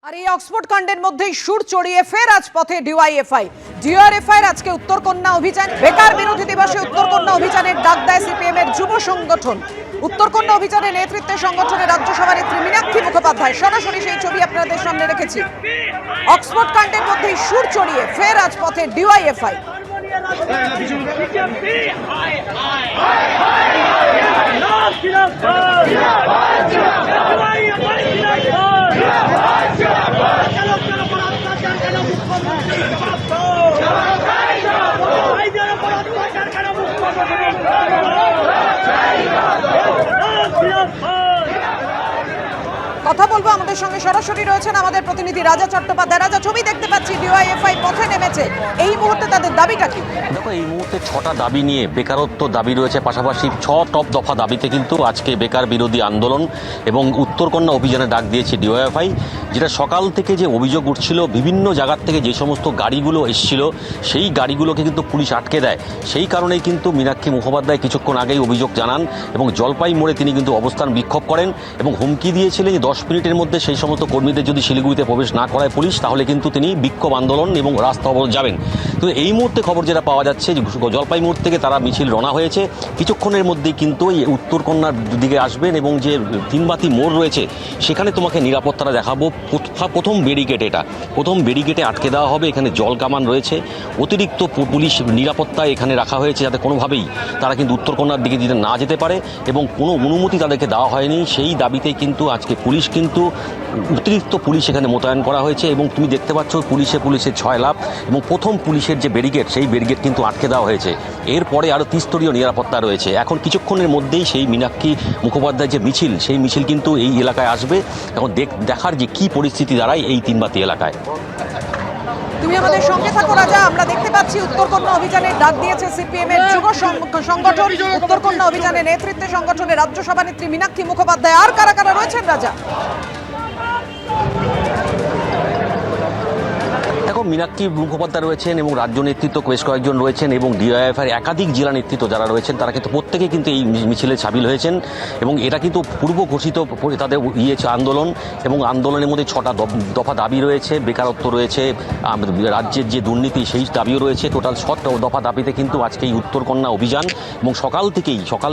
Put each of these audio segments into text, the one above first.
আর এই অক্সফোর্ড কাণ্ডের মধ্যেই সুর চড়িয়ে ফের আজ পথে ডিওয়াইএফআই। ডিওয়াইএফআই আজকে উত্তরকন্যা অভিযান, বেকার বিরোধী দিবসে উত্তরকন্যা অভিযানের ডাক দেয় সিপিএম এর যুব সংগঠন। উত্তরকন্যা অভিযানের নেতৃত্বে সংগঠনের রাজ্য সভানেত্রী মীনাক্ষী মুখোপাধ্যায়। সরাসরি সেই ছবি আপনাদের সামনে রেখেছি। অক্সফোর্ড কাণ্ডের মধ্যেই সুর চড়িয়ে ফের আজ পথে ডিওয়াইএফআই। কথা বলবো, আমাদের সঙ্গে সরাসরি রয়েছেন আমাদের প্রতিনিধি রাজা চট্টোপাধ্যায়। রাজা, ছবি দেখতে পাচ্ছি ডিওয়াইএফআই পথে নেমেছে, এই মুহূর্তে তাদের দাবিটা কি? দেখো, এই মুহূর্তে 6টা দাবি নিয়ে বেকারত্ব দাবি রয়েছে, পাশাপাশি 6 দফা দাবিতে কিন্তু আজকে বেকার বিরোধী আন্দোলন এবং উত্তরকন্যা অভিযানে ডাক দিয়েছে ডিওয়াইএফআই। যেটা সকাল থেকে যে অভিযোগ উঠছিল, বিভিন্ন জায়গার থেকে যে সমস্ত গাড়িগুলো এসেছিল সেই গাড়িগুলোকে কিন্তু পুলিশ আটকে দেয়। সেই কারণেই কিন্তু মীনাক্ষী মুখোপাধ্যায় কিছুক্ষণ আগেই অভিযোগ জানান এবং জলপাই মোড়ে তিনি কিন্তু অবস্থান বিক্ষোভ করেন এবং হুমকি দিয়েছিলেন যে 10 মিনিটের মধ্যে সেই সমস্ত কর্মীদের যদি শিলিগুড়িতে প্রবেশ না করায় পুলিশ, তাহলে কিন্তু তিনি বিক্ষোভ আন্দোলন এবং রাস্তা অবরোধ যাবেন। তো এই মুহূর্তে খবর যেটা পাওয়া যাচ্ছে, জলপাই মোড় থেকে তারা মিছিল রওনা হয়েছে। কিছুক্ষণের মধ্যেই কিন্তু এই উত্তরকন্যার দিকে আসবেন এবং যে তিনবাতি মোড় রয়েছে সেখানে তোমাকে নিরাপত্তাটা দেখাবো। প্রথম ব্যারিকেড, এটা প্রথম ব্যারিকেডে আটকে দেওয়া হবে। এখানে জল কামান রয়েছে, অতিরিক্ত পুলিশ নিরাপত্তা এখানে রাখা হয়েছে যাতে কোনোভাবেই তারা কিন্তু উত্তরকন্যার দিকে যেতে না যেতে পারে এবং কোনো অনুমতি তাদেরকে দেওয়া হয়নি। সেই দাবিতেই কিন্তু আজকে পুলিশ কিন্তু অতিরিক্ত পুলিশ এখানে মোতায়েন করা হয়েছে এবং তুমি দেখতে পাচ্ছ পুলিশের 6 লাভ এবং প্রথম পুলিশের যে ব্যারিকেড সেই ব্যারিকেড কিন্তু আটকে দেওয়া হয়েছে। এরপরে আরও ত্রিস্তরীয় নিরাপত্তা রয়েছে। এখন কিছুক্ষণের মধ্যেই সেই মীনাক্ষী মুখোপাধ্যায় যে মিছিল, সেই মিছিল কিন্তু এই এলাকায় আসবে। এখন দেখার যে কী পরিস্থিতি দাঁড়ায় এই তিনবাতি এলাকায়। তুমি আমাদের সঙ্গে থাকো রাজা। আমরা দেখতে পাচ্ছি উত্তরকন্যা অভিযানের ডাক দিয়েছে সিপিএম এর যুব সংগঠন। উত্তরকন্যা অভিযানের নেতৃত্বে সংগঠনের রাজ্য সভানেত্রী মীনাক্ষী মুখোপাধ্যায়। আর কারা কারা রয়েছেন রাজা? দেখো, মীনাক্ষী মুখোপাধ্যায় রয়েছেন এবং রাজ্য নেতৃত্ব বেশ কয়েকজন রয়েছেন এবং ডিওয়াইএফআই একাধিক জেলা নেতৃত্ব যারা রয়েছেন তারা কিন্তু প্রত্যেকে কিন্তু এই মিছিলে সামিল হয়েছেন এবং এটা কিন্তু পূর্ব ঘোষিত তাদের আন্দোলন এবং আন্দোলনের মধ্যে 6টা দফা দাবি রয়েছে। বেকারত্ব রয়েছে, রাজ্যের যে দুর্নীতি সেই দাবিও রয়েছে। টোটাল 6 দফা দাবিতে কিন্তু আজকে এই উত্তরকন্যা অভিযান এবং সকাল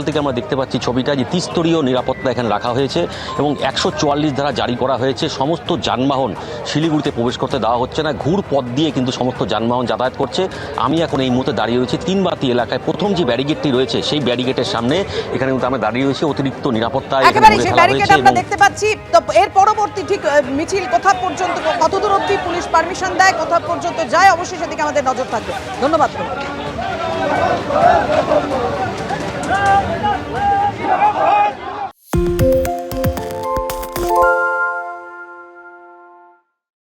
থেকে আমরা দেখতে পাচ্ছি ছবিটা যে ত্রিস্তরীয় নিরাপত্তা এখানে রাখা হয়েছে এবং 144 ধারা জারি করা হয়েছে। সমস্ত যানবাহন শিলিগুড়িতে প্রবেশ করতে দেওয়া হচ্ছে না, ঘুর পথ দিয়ে কিন্তু সমস্ত যানবাহন যাতায়াত করছে। আমি এখন এই মুহূর্তে দাঁড়িয়ে রয়েছি তিনবাতি এলাকায়। প্রথম যে ব্যারিকেডটি রয়েছে সেই ব্যারিকেডের সামনে, এখানে কিন্তু আমরা দাঁড়িয়ে রয়েছি। অতিরিক্ত নিরাপত্তা আমরা দেখতে পাচ্ছি। তো এর পরবর্তী ঠিক মিছিল কোথা পর্যন্ত, কতদূর অবধি পুলিশ পারমিশন দেয়, কোথা পর্যন্ত যায়, অবশ্যই সেদিকে আমাদের নজর থাকবে। ধন্যবাদ।